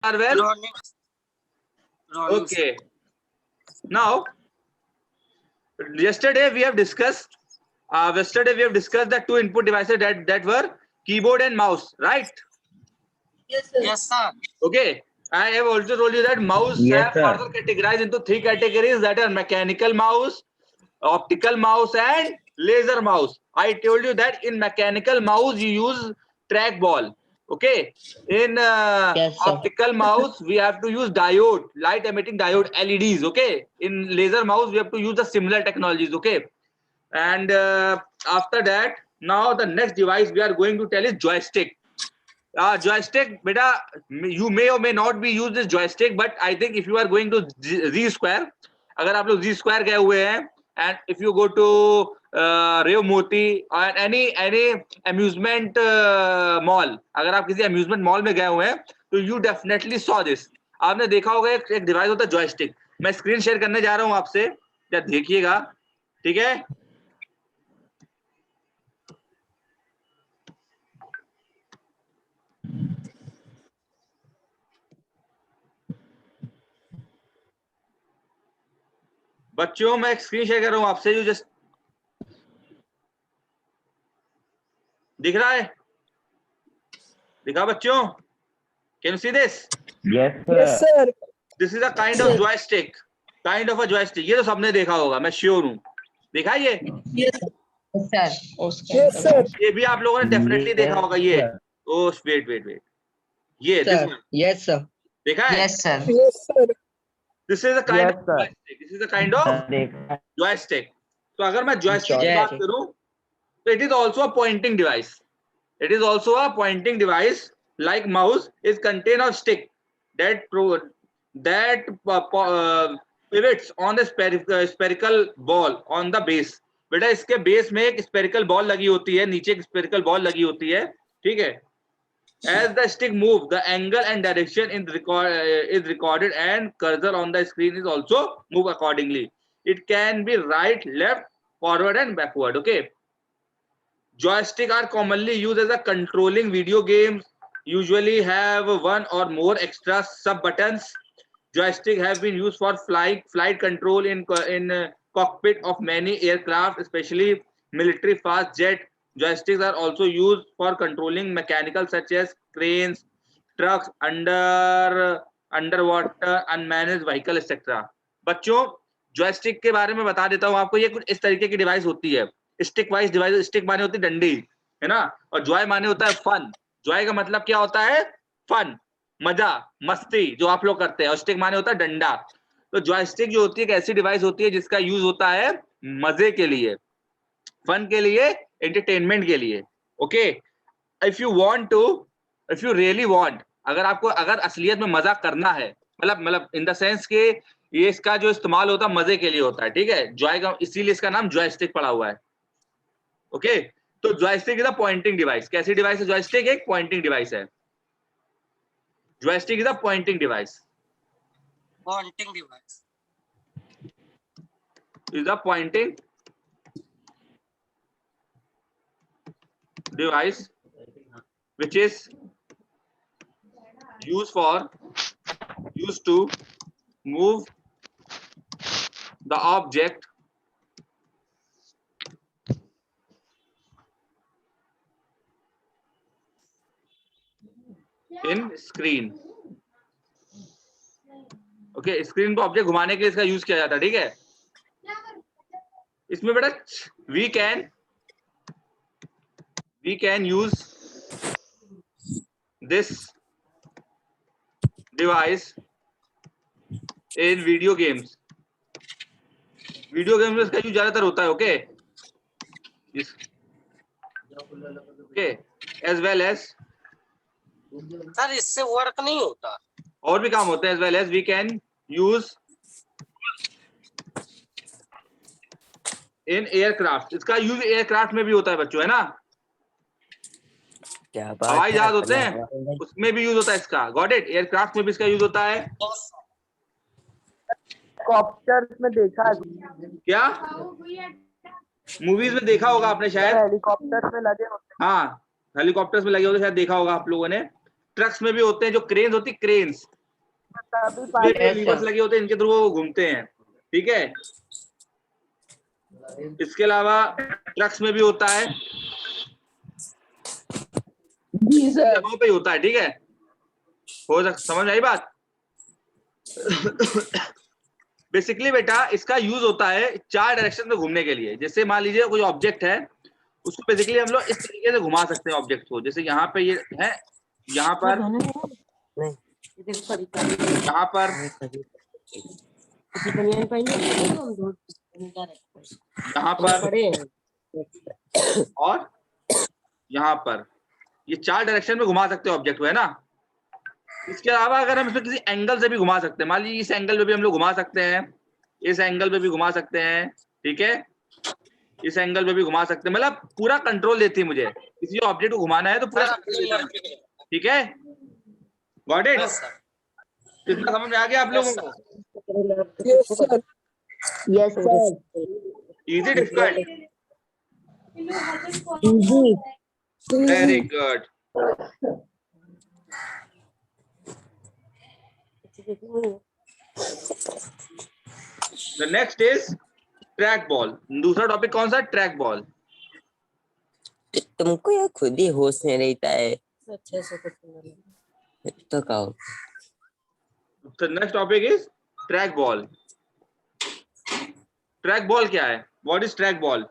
are well? Okay. Now, yesterday we have discussed the two input devices that were keyboard and mouse, right? Yes, sir. Yes, sir. Okay. I have also told you that mouse Yes, have sir. further categorized into three categories, that are mechanical mouse, optical mouse, and laser mouse. I told you that in mechanical mouse you use trackball. Okay. In Yes, sir. optical mouse we have to use diode, light emitting diode, LEDs. Okay. In laser mouse we have to use the similar technologies. Okay. And after that, now the next device we are going to tell is joystick. Joystick, beta, you may or may not be use this joystick, but I think if you are going to Z Square, अगर आप लोग Z Square गए हुए हैं, and if you go to Reo Moti or any amusement mall, अगर आप किसी amusement mall में गए हुए हैं, तो you definitely saw this. आपने देखा होगा एक डिवाइस होता है joystick. मैं स्क्रीन शेयर करने जा रहा हूँ आपसे, क्या देखिएगा, ठीक है? बच्चों मैं एक स्क्रीन शेयर कर रहा हूं आपसे, जो जस्ट दिख रहा है, दिखा बच्चों? Can you see this? Yes, sir. This is a kind of joystick, kind of a joystick. ये तो सबने देखा होगा, मैं श्योर हूं. देखा ये? Yes, sir. Yes, sir. ये भी आप लोगों ने डेफिनेटली देखा होगा. ये ओ वेट ये Sir. this one. Yes, sir. देखा है? Yes, sir. Yes, sir. This is a kind Yes, of sir. Joystick. This is a kind of देखा. joystick. तो अगर मैं joystick की Joystick. बात करूं, तो it is also a pointing device. It is also a pointing device like mouse. Is contain of stick that pivots on the spherical ball on the base. बेटा इसके बेस में एक स्पेरिकल बॉल लगी होती है, नीचे एक स्पेरिकल बॉल लगी होती है, ठीक है? As the stick move, the angle and direction is recorded, and cursor on the screen is also move accordingly. It can be right, left, forward, and backward. Okay. Joystick are commonly used as a controlling video games. Usually have one or more extra sub buttons. Joystick have been used for flight control in cockpit of many aircraft, especially military fast jet. Joysticks are also used for controlling mechanical such as cranes, trucks, underwater unmanaged vehicle etc. बच्चों joystick के बारे में बता देता हूँ आपको. ये कुछ इस तरीके की डिवाइस होती है. Stick wise device. स्टिक माने होती है डंडी, है ना, और जॉय माने होता है फन. जॉय का मतलब क्या होता है? फन, मजा, मस्ती जो आप लोग करते हैं. और स्टिक माने होता है डंडा. तो जॉयस्टिक जो होती है एक ऐसी डिवाइस होती है जिसका यूज होता है मजे के लिए, फन के लिए, एंटरटेनमेंट के लिए. Okay. If you really want, अगर असलियत में मजा करना है, मतलब इन द सेंस के ये इसका जो इस्तेमाल होता है मजे के लिए होता है, ठीक है? जॉय का, इसीलिए इसका नाम जॉयस्टिक पड़ा हुआ है. ओके. तो joystick is a pointing device. कैसी डिवाइस है जॉयस्टिक? एक पॉइंटिंग डिवाइस है. Joystick is a pointing device. Pointing device. Is a pointing device which is used to move the object in screen. Okay. Screen को object घुमाने के लिए इसका use किया जाता है, ठीक है? इसमें बेटा we can use this device in video games. Video game में इसका यूज ज्यादातर होता है. Okay. Okay. As well as sir इससे वर्क नहीं होता, और भी काम होते हैं. As well as we can use in aircraft. इसका यूज एयरक्राफ्ट में भी होता है बच्चों, है ना? क्या बात हवाई है. जहाज होते हैं, उसमें भी यूज होता है इसका. Got it? एयरक्राफ्ट में भी इसका यूज होता है. हेलीकॉप्टर में देखा है. क्या मूवीज में देखा होगा आपने शायद. हेलीकॉप्टर में लगे होते हाँ, हेलीकॉप्टर्स में लगे होते शायद देखा होगा आप लोगों ने. ट्रक्स में भी होते हैं, जो क्रेन्स होती, क्रेन्स तभी लीवर्स लगे होते हैं, इनके थ्रू वो घूमते हैं, ठीक है। इसके अलावा ट्रक्स में भी होता है, जी सर। जगहों पे होता है, ठीक है। समझ आई बात। बेसिकली बेटा इसका यूज होता है 4 डायरेक्शन में घूमने के लिए। जैसे मान लीजिए कोई ऑब्जेक्ट है, उसको बेसिकली हम लोग इस तरीके से घुमा सकते हैं ऑब्जेक्ट को। जैसे यहाँ पे ये है, यहाँ पर, यहाँ पर, यहाँ पर और यहाँ पर, ये 4 डायरेक्शन में घुमा सकते हैं ऑब्जेक्ट को, है ना। इसके अलावा अगर हम इसमें किसी एंगल से भी घुमा सकते हैं, मान लीजिए इस एंगल पे भी हम लोग घुमा सकते हैं, इस एंगल पे भी घुमा सकते हैं, ठीक है, इस एंगल पे भी घुमा सकते हैं। मतलब पूरा कंट्रोल देती है मुझे, किसी ऑब्जेक्ट को घुमाना है तो पूरा कंट्रोल देता है, ठीक है। Got it? कितना समझ में आ गया आप लोगों को? Yes sir. Yes, sir. Easy, difficult? Easy. Very good. The next is track ball. दूसरा टॉपिक कौन सा? Track ball. तुमको यार खुद ही होश में रहता है तो कहो। The next topic is track ball. Track ball क्या है? What is track ball?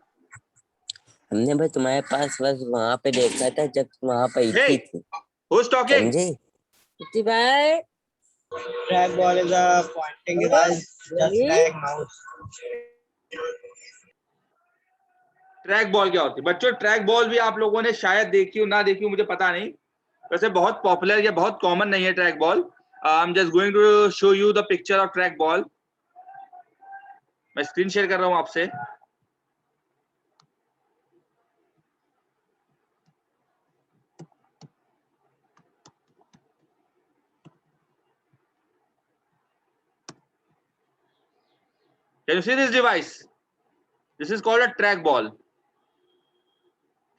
हमने बस तुम्हारे पास बस वहां पे देखा था जब तुम वहां पे Hey, थी, who's talking? समझे भाई? Track ball is a pointing device just like mouse. Track ball क्या होती है बच्चों? ट्रैक बॉल भी आप लोगों ने शायद देखी हो, ना देखी हो मुझे पता नहीं, वैसे बहुत पॉपुलर या बहुत कॉमन नहीं है track ball. I am just going to show you the picture of track ball. मैं स्क्रीन शेयर कर रहा हूं आपसे। Can you see this device? This is called a track ball.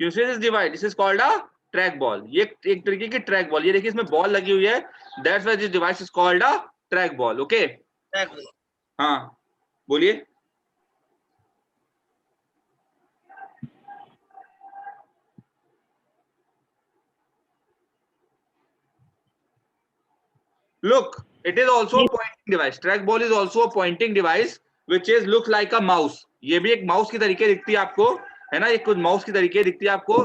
Can you see this device? This is called a track ball. ये एक तरीके की track ball, ये देखिए इसमें बॉल लगी हुई है। That's why this device is called a track ball. Okay? हाँ, बोलिए। Look, it is also a pointing device. Track ball is also a pointing device, which is looks like a mouse. ये भी एक mouse की तरीके दिखती है आपको, है ना। ये कुछ माउस की तरीके दिखती है आपको,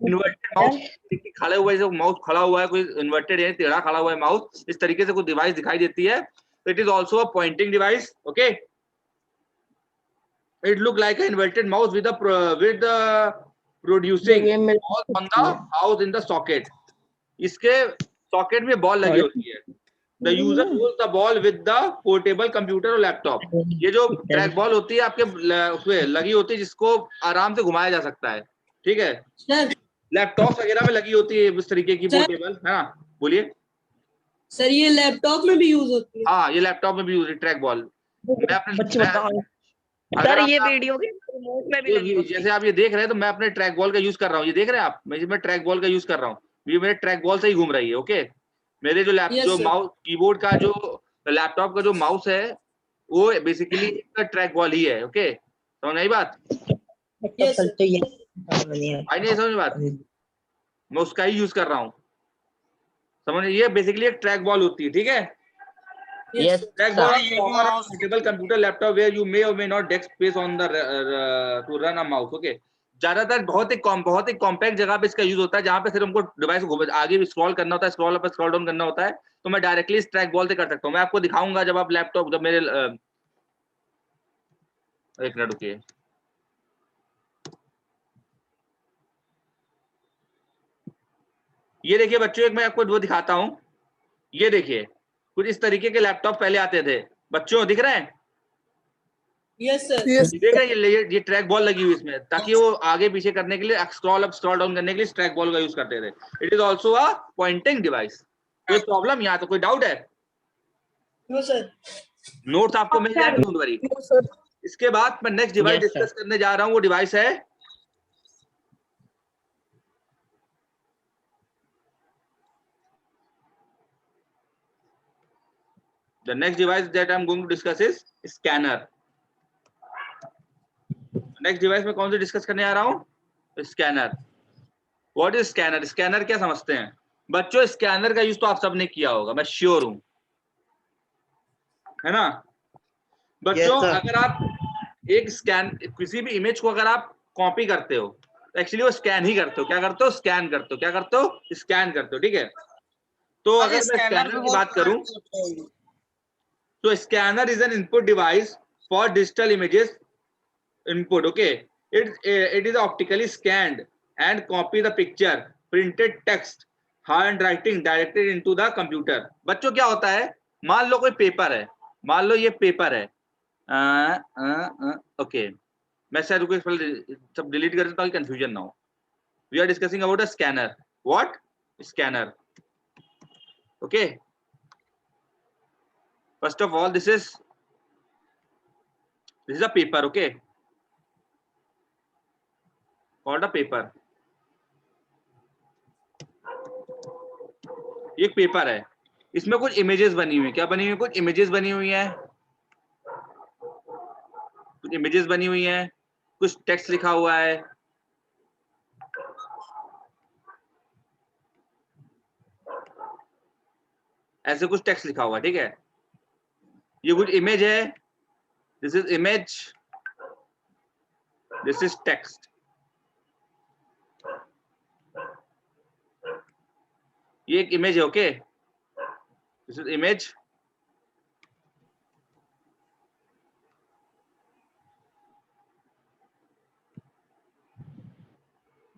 इन्वर्टेड माउस खड़े हुए, जो माउस खड़ा हुआ है, कोई इन्वर्टेड है, टेढ़ा खड़ा हुआ है माउस, इस तरीके से कुछ डिवाइस दिखाई देती है। It is also a pointing device. Okay, it look like a inverted mouse with producing balls on the house in the socket. इसके सॉकेट में बॉल लगी होती है। The user holds the ball with the portable computer और laptop. ये जो track ball होती है आपके उसमें लगी होती है, जिसको आराम से घुमाया जा सकता है, ठीक है। लैपटॉप वगैरह में लगी होती है इस तरीके की पोर्टेबल, है ना। बोलिए सर, ये लैपटॉप में भी यूज होती है? हाँ, ये लैपटॉप में भी यूज है ट्रैक बॉल। मैं अपने सर ये वीडियो के रिमोट में भी लगी होती है। जैसे आप ये देख रहे हैं तो मैं अपने ट्रैक बॉल का यूज कर रहा हूँ, ये देख रहे हैं आप, मैं ट्रैक बॉल का यूज कर रहा हूँ, ये मेरे ट्रैक बॉल से ही घूम रही है। ओके, मेरे जो जो माउस कीबोर्ड का जो लैपटॉप का जो माउस है वो बेसिकली एक ट्रैक बॉल ही है। ओके, समझ आई बात? आई नहीं समझ बात? मैं उसका ही यूज कर रहा हूँ, समझ। ये बेसिकली एक ट्रैक बॉल होती है, ठीक है। Yes, Track ball is portable computer laptop where you may or may not desk space on the to run a mouse. Okay, ज्यादातर बहुत ही कॉम्पैक्ट जगह पे इसका यूज होता है, जहाँ पे सिर्फ हमको डिवाइस को आगे भी स्क्रॉल करना होता है, स्क्रॉल अप स्क्रॉल डाउन करना होता है, तो मैं डायरेक्टली इस ट्रैक बॉल से कर सकता हूँ। मैं आपको दिखाऊंगा जब आप लैपटॉप, जब मेरे एक मिनट रुकिए। ये देखिए बच्चों, एक मैं आपको वो दिखाता हूँ। ये देखिए कुछ इस तरीके के लैपटॉप पहले आते थे बच्चों, दिख रहे हैं? Yes sir. देख रहे हैं ये ट्रैक बॉल लगी हुई इसमें, ताकि वो आगे पीछे करने के लिए, स्क्रॉल अप स्क्रॉल डाउन करने के लिए इस ट्रैक बॉल का यूज करते थे। It is also a pointing device. कोई प्रॉब्लम यहाँ तो कोई डाउट है? No sir. नोट्स आपको मिल जाएंगे, डोंट वरी। इसके बाद मैं नेक्स्ट डिवाइस डिस्कस करने जा रहा हूँ, वो डिवाइस है The next device that I'm going to discuss is scanner. Next device में कौन सी डिस्कस करने आ रहा हूँ? Scanner. What is scanner? Scanner क्या समझते हैं बच्चों? स्कैनर का यूज तो आप सबने किया होगा, मैं श्योर हूं, है ना बच्चों? Yes, sir. अगर आप एक स्कैन किसी भी इमेज को अगर आप कॉपी करते हो तो एक्चुअली वो स्कैन ही करते हो. क्या करते हो? स्कैन करते हो. क्या करते हो? स्कैन करते हो. ठीक है. तो अरे अगर मैं स्कैनर स्कैनर भी की बहुत बात करूं तरह के तो scanner is an input device for digital images input. Okay, it is optically scanned and copy the picture, printed text, handwriting directly into the computer. बच्चों क्या होता है? मान लो कोई पेपर है, मान लो ये पेपर है. ओके, मैं शायद रुको सब डिलीट कर देता हूँ, कंफ्यूजन ना हो. We are discussing about a scanner. What? Scanner. Okay, first of all this is a paper. Okay, called a paper. ये एक पेपर है, इसमें कुछ इमेजेस बनी हुई है. क्या बनी हुई है? कुछ इमेजेस बनी हुई है. कुछ इमेजेस बनी हुई है, कुछ टेक्स्ट लिखा हुआ है. ऐसे कुछ टेक्स्ट लिखा हुआ है. ठीक है, ये कुछ इमेज है. This is image, this is text. ये एक इमेज है. Okay, this is image.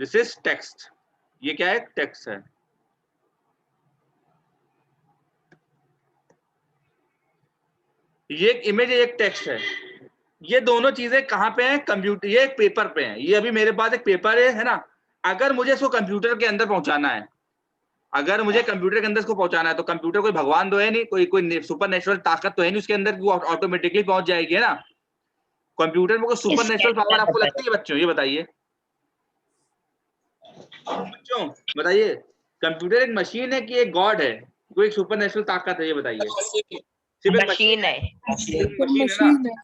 This is text. ये क्या है? टेक्स्ट है. ये एक इमेज है, एक टेक्स्ट है. ये दोनों चीजें कहां पे हैं? कंप्यूटर. ये एक पेपर पे है. ये अभी मेरे पास एक पेपर है ना. अगर मुझे इसको कंप्यूटर के अंदर पहुंचाना है, अगर मुझे कंप्यूटर के अंदर इसको पहुंचाना है तो कंप्यूटर कोई भगवान तो है नहीं, कोई सुपर नेचुरल ताकत तो है नहीं उसके अंदर, वो ऑटोमेटिकली पहुंच जाएगी, है ना. कंप्यूटर में कोई सुपर नेचुरल पावर आपको लगती है बच्चों? ये बताइए बच्चों, बताइए. कंप्यूटर एक मशीन है कि एक गॉड है? कोई एक सुपर नेचुरल ताकत है? ये बताइए. सिर्फ एक मशीन है. मशीन है ना.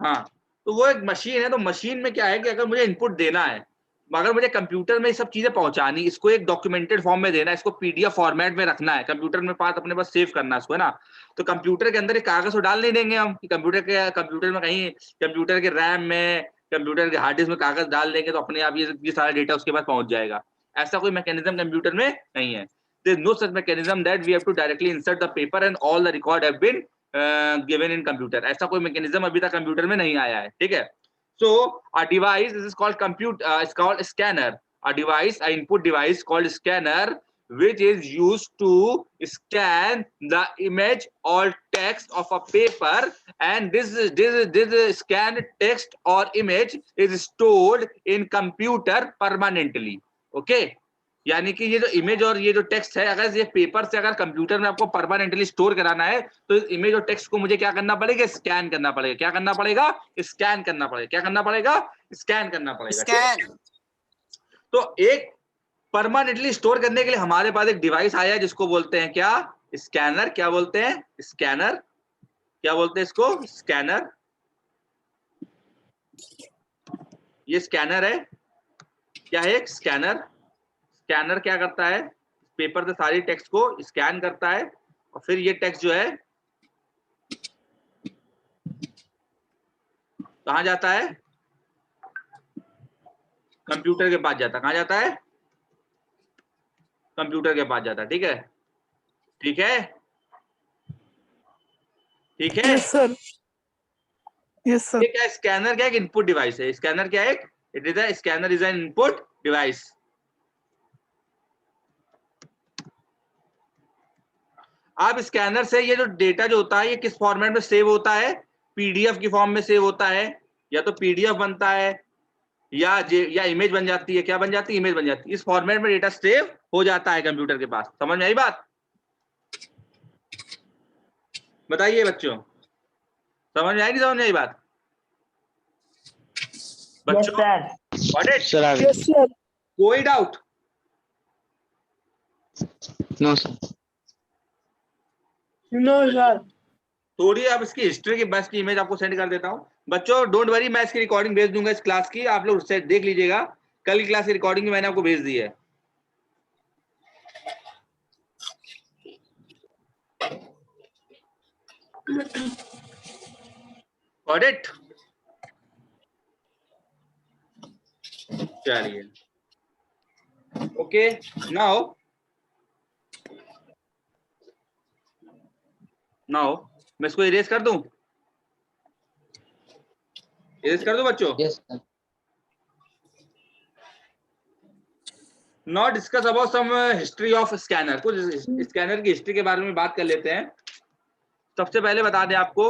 हाँ, तो वो एक मशीन है. तो मशीन में क्या है कि अगर मुझे इनपुट देना है, अगर मुझे कंप्यूटर में ये सब चीजें पहुंचानी, इसको एक डॉक्यूमेंटेड फॉर्म में देना है, इसको पीडीएफ फॉर्मेट में रखना है, कंप्यूटर में पास अपने पास सेव करना है इसको, है ना. तो कंप्यूटर के अंदर एक कागज तो डाल नहीं देंगे हम कि कंप्यूटर में कहीं कंप्यूटर के रैम में, कंप्यूटर के हार्ड डिस्क में कागज डाल देंगे तो अपने आप ये सारा डेटा उसके पास पहुंच जाएगा. ऐसा कोई मैकेनिज्म कंप्यूटर में नहीं है. There is no such mechanism that we have to directly insert the paper and all the record have been given in computer. ऐसा कोई मैकेनिज्म अभी तक कंप्यूटर में नहीं आया है. ठीक है. So a device, this is called it's called a scanner. A device, an input device called scanner, which is used to scan the image or text of a paper, and this scanned text or image is stored in computer permanently. Okay, यानी कि ये जो image और ये जो text है, अगर ये पेपर से अगर कंप्यूटर में आपको परमानेंटली स्टोर कराना है तो इस इमेज और टेक्स्ट को मुझे क्या करना पड़ेगा? स्कैन करना पड़ेगा. क्या करना पड़ेगा? स्कैन करना पड़ेगा. क्या करना पड़ेगा? स्कैन करना पड़ेगा. स्कैन. तो एक परमानेंटली स्टोर करने के लिए हमारे पास एक डिवाइस आया है जिसको बोलते हैं क्या? स्कैनर. क्या बोलते हैं? स्कैनर. क्या बोलते हैं इसको? स्कैनर. ये स्कैनर है. क्या है? एक स्कैनर. स्कैनर क्या करता है? पेपर से सारी टेक्स्ट को स्कैन करता है और फिर ये टेक्स्ट जो है कहां जाता है? कंप्यूटर के पास जाता है. कहां जाता है? कंप्यूटर के पास जाता है. ठीक है, ठीक है, ठीक है. Yes, sir. Yes, sir. ये क्या? स्कैनर क्या? एक इनपुट डिवाइस है. स्कैनर क्या है? It is a scanner is an input device. अब स्कैनर से ये जो डेटा जो होता है ये किस फॉर्मेट में सेव होता है? पीडीएफ की फॉर्म में सेव होता है. या तो पीडीएफ बनता है या इमेज बन जाती है. क्या बन जाती है? इमेज बन जाती है. इस फॉर्मेट में डेटा सेव हो जाता है कंप्यूटर के पास. समझ में आई बात? बताइए बच्चों, समझ में आई? नहीं समझ में आई बात बच्चों? Got it? Yes, sir. कोई doubt? No, sir. No, sir. थोड़ी अब इसकी हिस्ट्री की बस की इमेज आपको सेंड कर देता हूँ बच्चों। डोंट वरी, मैं इसकी रिकॉर्डिंग भेज दूंगा इस क्लास की, आप लोग उससे देख लीजिएगा। कल की क्लास की रिकॉर्डिंग मैंने आपको भेज दी है। Got it? चलिए, ओके। नाउ मैं इसको इरेज कर दूं? इरेज कर दूं बच्चों? Yes, sir. Not discuss about some history of scanner. कुछ स्कैनर की हिस्ट्री के बारे में बात कर लेते हैं। सबसे पहले बता दें आपको,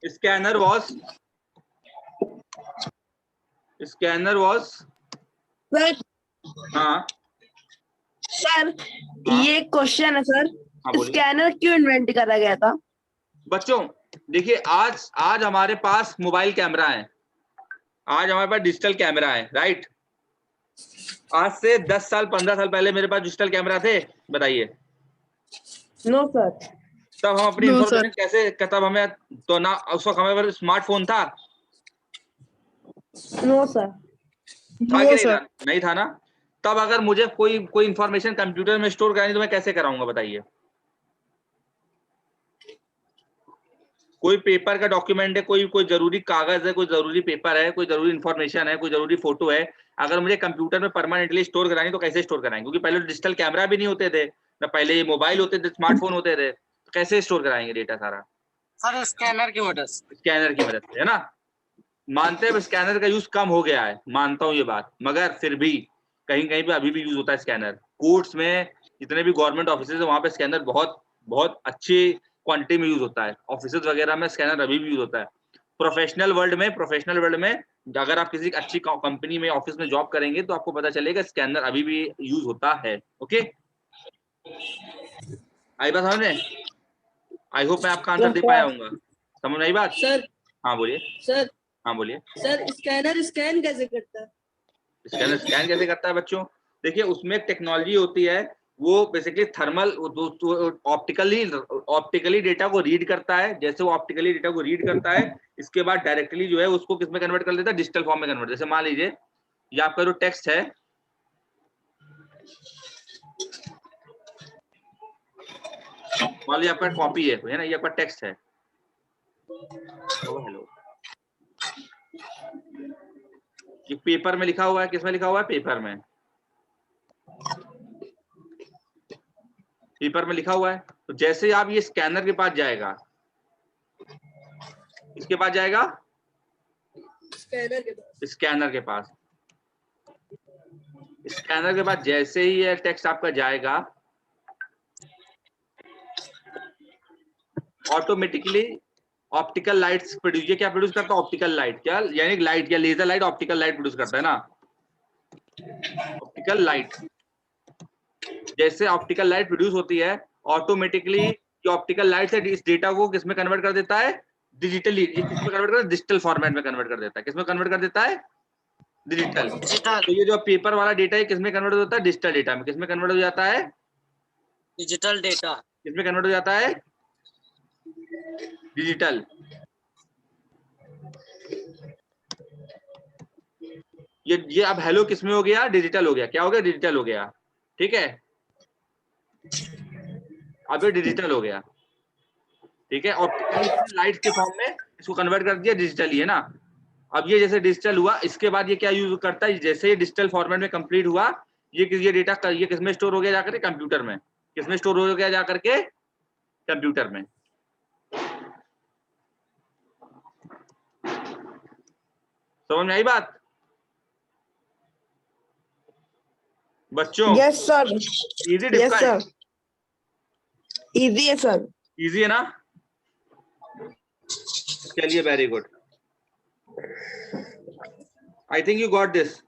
स्कैनर वॉज सर हाँ सर ये क्वेश्चन है सर, हाँ बोलिए स्कैनर क्यों इन्वेंट करा गया था? बच्चों। देखिए, आज हमारे पास मोबाइल कैमरा है, आज हमारे पास डिजिटल कैमरा है, राइट। आज से 10 साल 15 साल पहले मेरे पास डिजिटल कैमरा थे, बताइए। No sir. तब हम अपनी No, इंफॉर्मेशन कैसे, तब हमें तो ना उस वक्त हमारे पास स्मार्टफोन था नो सर। था No, कि नहीं sir. था? नहीं था ना। तब अगर मुझे कोई इंफॉर्मेशन कंप्यूटर में स्टोर करानी तो मैं कैसे कराऊंगा, बताइए। कोई पेपर का डॉक्यूमेंट है, कोई जरूरी कागज है, कोई जरूरी पेपर है, कोई जरूरी इंफॉर्मेशन है, कोई जरूरी फोटो है, अगर मुझे कंप्यूटर में परमानेंटली स्टोर करानी तो कैसे स्टोर कराएंगे? क्योंकि पहले डिजिटल कैमरा भी नहीं होते थे ना, पहले ये मोबाइल होते थे, स्मार्टफोन होते थे, तो कैसे स्टोर कराएंगे डेटा सारा? सर स्कैनर की मदद से। स्कैनर की मदद से, है ना। मानते हैं स्कैनर का यूज कम हो गया है, मानता हूं ये बात, मगर फिर भी कहीं कहीं पे अभी भी यूज होता है स्कैनर। कोर्ट्स में जितने भी गवर्नमेंट ऑफिस है वहां पे स्कैनर बहुत बहुत अच्छी क्वांटिटी में यूज होता है। ऑफिस वगैरह में स्कैनर अभी भी यूज होता है। प्रोफेशनल वर्ल्ड में अगर आप किसी अच्छी कंपनी में ऑफिस में जॉब करेंगे तो आपको पता चलेगा स्कैनर अभी भी यूज होता है। ओके, आई बात समझ में? आई होप मैं आपका आंसर दे पाया हूँ। समझ में आई बात? सर हाँ बोलिए। सर हाँ बोलिए। सर स्कैनर स्कैन कैसे करता है? स्कैनर स्कैन कैसे करता है बच्चों? देखिए, उसमें एक टेक्नोलॉजी होती है, वो बेसिकली थर्मल ऑप्टिकली डेटा को रीड करता है। जैसे वो ऑप्टिकली डेटा को रीड करता है, इसके बाद डायरेक्टली जो है उसको किस में कन्वर्ट कर देता है? डिजिटल फॉर्म में कन्वर्ट। जैसे मान लीजिए ये आपका जो टेक्स्ट है, मान लीजिए आपका कॉपी है ना, ये आपका टेक्स्ट है। हेलो, ये पेपर में लिखा हुआ है, किसमें लिखा हुआ है? पेपर में। पेपर में लिखा हुआ है। तो जैसे आप ये स्कैनर के पास जाएगा, इसके पास जाएगा, स्कैनर के पास। स्कैनर के पास। स्कैनर के पास जैसे ही ये टेक्स्ट आपका जाएगा, ऑटोमेटिकली ऑप्टिकल लाइट्स प्रोड्यूस, ये क्या प्रोड्यूस करता है? Optical light. क्या यानी लाइट, या laser light optical light produce करता है ना, ऑप्टिकल लाइट। जैसे ऑप्टिकल लाइट प्रोड्यूस होती है, ऑटोमेटिकली ये ऑप्टिकल लाइट से इस डेटा को किसमें कन्वर्ट कर देता है? डिजिटली। किसमें कन्वर्ट कर? डिजिटल फॉर्मेट में कन्वर्ट कर देता है। किसमें कन्वर्ट कर देता है? डिजिटल। तो ये जो पेपर वाला डेटा है किसमें कन्वर्ट होता है? डिजिटल डेटा में। किसमें कन्वर्ट हो जाता है? Digital data. किसमें कन्वर्ट हो जाता है? डिजिटल। ये अब हेलो किसमें हो गया? डिजिटल हो गया। क्या हो गया? डिजिटल हो गया। ठीक है, अब ये डिजिटल हो गया। ठीक है, ऑप्टिकल लाइट के फॉर्म में इसको कन्वर्ट कर दिया, डिजिटल ही है ना। अब ये जैसे डिजिटल हुआ, इसके बाद ये क्या यूज करता है? जैसे ये डिजिटल फॉर्मेट में कंप्लीट हुआ, ये डेटा ये किसमें स्टोर हो गया जाकर के? कंप्यूटर में। किसमें स्टोर हो गया जाकर के? कंप्यूटर में। समझ में आई बात बच्चों? Yes sir. Easy yes difficult? Sir, easy है सर। इजी है ना? चलिए, very good. I think you got this.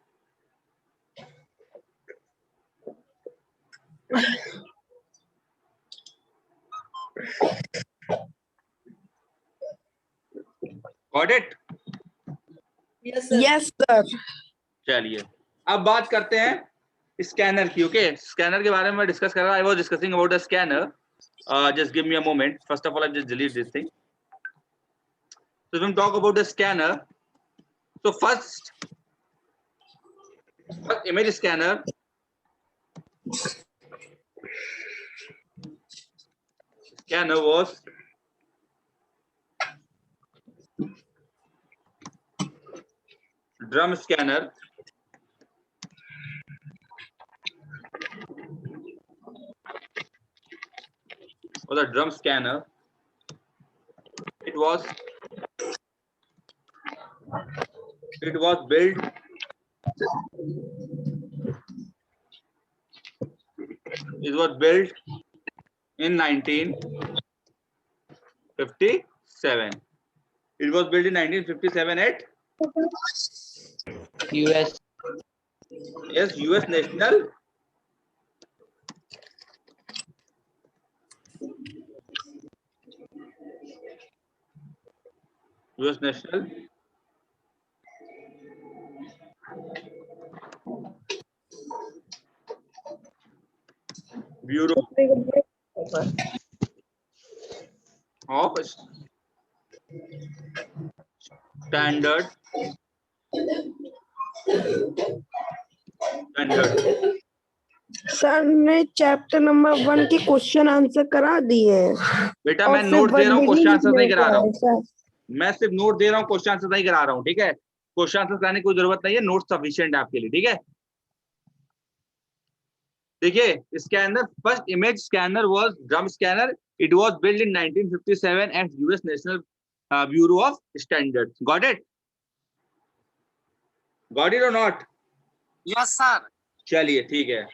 Got it? Yes sir. Yes sir. चलिए, अब बात करते हैं स्कैनर की। ओके, स्कैनर के बारे में डिस्कस कर रहा। I was discussing about the scanner. Just give me a moment. First of all, I just delete this thing. So when we talk about the scanner, so first image scanner was drum scanner. Was a drum scanner. It was built in 1957. It was built in 1957 at US. yes, US National Bureau of Standard. Sir ने chapter number 1 के question answer करा दिए हैं। बेटा मैं note दे रहा हूँ, question answer नहीं करा रहा हूँ। मैं सिर्फ नोट दे रहा हूँ, क्वेश्चन आंसर नहीं करा रहा हूँ। ठीक है, क्वेश्चन आंसर कराने की कोई जरूरत नहीं है, नोट सफिशिएंट है आपके लिए। ठीक है, देखिए scanner, first image scanner was drum scanner. It was build in 1957 at US national bureau of standard. Got it? Got it और नॉट? Yes sir. चलिए ठीक है,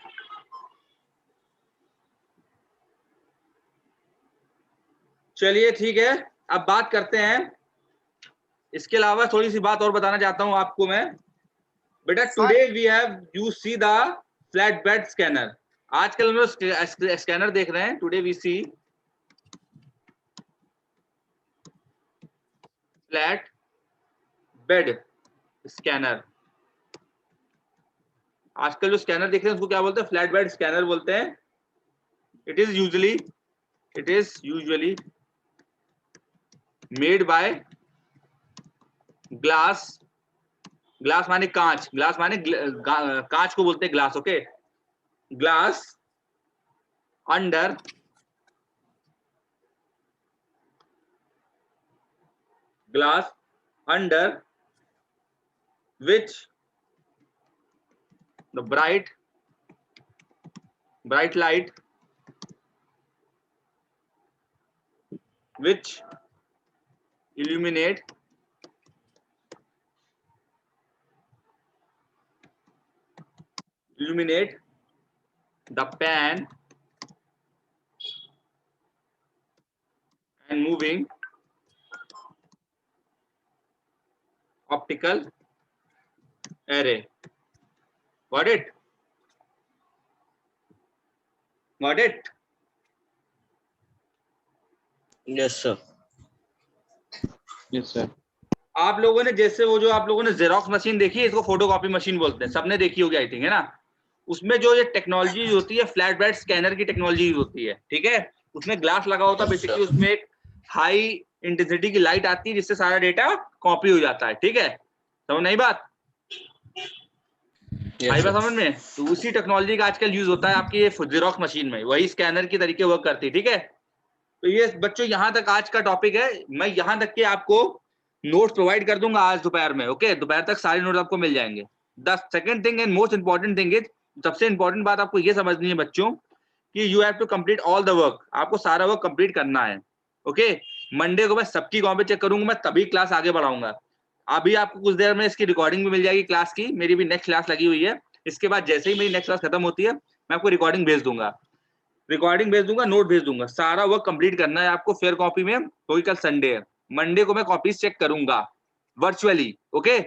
चलिए ठीक है। अब बात करते हैं, इसके अलावा थोड़ी सी बात और बताना चाहता हूं आपको मैं। बेटा today we have you see the flat bed scanner. आजकल हम लोग स्कैनर देख रहे हैं. Today we see flat bed scanner. आजकल जो स्कैनर देख रहे हैं उसको क्या बोलते हैं? फ्लैट बेड स्कैनर बोलते हैं. It is usually made by glass. Glass माने कांच, ग्लास माने कांच को बोलते हैं glass. Okay, glass under which the bright light which illuminate the pan and moving optical array. Got it? Got it? Yes sir. Yes sir. आप लोगों ने जैसे वो जो आप लोगों ने जेरोक्स मशीन देखी है, इसको फोटोकॉपी मशीन बोलते हैं, सबने देखी होगी आई थिंक, है ना? उसमें जो ये टेक्नोलॉजी होती है फ्लैट बेड स्कैनर की टेक्नोलॉजी होती है. ठीक है, उसमें ग्लास लगा होता है बेसिकली, उसमें एक हाई इंटेंसिटी की लाइट आती है जिससे सारा डेटा कॉपी हो जाता है. ठीक है, समझ नहीं बात? आई बात समझ में? तो उसी टेक्नोलॉजी का आजकल यूज होता है आपकी ये जेरोक्स मशीन में, वही स्कैनर की तरीके वर्क करती है. ठीक है, तो ये बच्चों यहाँ तक आज का टॉपिक है. मैं यहाँ तक के आपको नोट्स प्रोवाइड कर दूंगा आज दोपहर में. ओके, दोपहर तक सारे नोट्स आपको मिल जाएंगे. The second thing and most important thing is, सबसे इंपॉर्टेंट बात आपको ये समझनी है बच्चों कि you have to complete all the work. आपको सारा वर्क कंप्लीट करना है. ओके, मंडे को मैं सबकी कॉपी चेक करूंगा, मैं तभी क्लास आगे बढ़ाऊंगा. अभी आपको कुछ देर में इसकी रिकॉर्डिंग भी मिल जाएगी क्लास की. मेरी भी नेक्स्ट क्लास लगी हुई है. इसके बाद जैसे ही मेरी नेक्स्ट क्लास खत्म होती है मैं आपको रिकॉर्डिंग भेज दूंगा, नोट भेज दूंगा. सारा वर्क कंप्लीट करना है आपको फेयर कॉपी में, क्योंकि कल संडे है. मंडे को मैं कॉपीज चेक करूंगा वर्चुअली. ओके,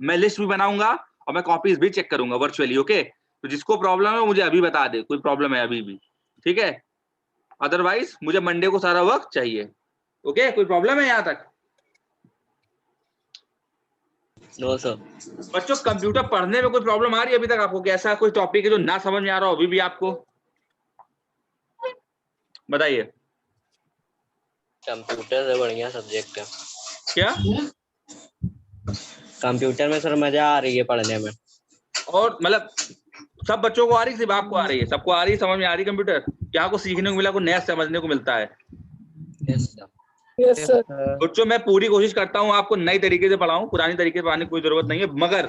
मैं लिस्ट भी बनाऊंगा और मैं कॉपीज भी चेक करूंगा वर्चुअली. ओके, तो जिसको प्रॉब्लम है मुझे अभी बता दे, कोई प्रॉब्लम है अभी भी. ठीक है, अदरवाइज मुझे मंडे को सारा वर्क चाहिए. ओके, कोई प्रॉब्लम है यहाँ तक? No sir. बच्चों कंप्यूटर पढ़ने में कोई प्रॉब्लम आ रही है अभी तक आपको? ऐसा कोई टॉपिक है जो ना समझ में आ रहा हो अभी भी आपको? बताइए। कंप्यूटर बढ़िया सब्जेक्ट है। क्या? कंप्यूटर में सर मजा आ रही है पढ़ने में। और मतलब सब बच्चों को आ रही, सिर्फ आपको आ रही है? सबको आ रही, समझ में आ रही कंप्यूटर? क्या को सीखने को मिला, को नया समझने को मिलता है? Yes sir. बच्चों मैं पूरी कोशिश करता हूँ आपको नई तरीके से पढ़ाऊं, पुरानी तरीके से पढ़ाने की कोई जरूरत नहीं है, मगर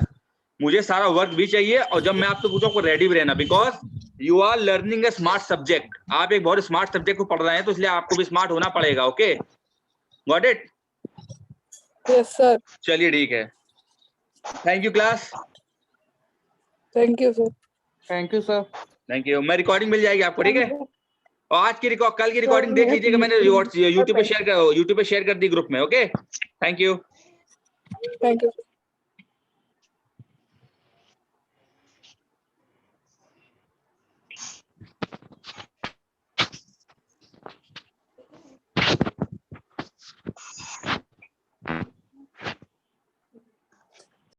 मुझे सारा वर्क भी चाहिए। और जब मैं आपसे पूछूं आपको रेडी भी रहना, because you are learning a smart subject. आप एक बहुत स्मार्ट सब्जेक्ट को पढ़ रहे हैं, तो इसलिए आपको भी स्मार्ट होना पड़ेगा। Okay, got it? Yes sir. चलिए ठीक है, thank you class. Thank you sir. Thank you sir. Thank you. मैं रिकॉर्डिंग मिल जाएगी आपको, ठीक है? और आज की कल की रिकॉर्डिंग देख लीजिएगा, मैंने यूट्यूब पे शेयर कर दी ग्रुप में। Okay, thank you. Thank you.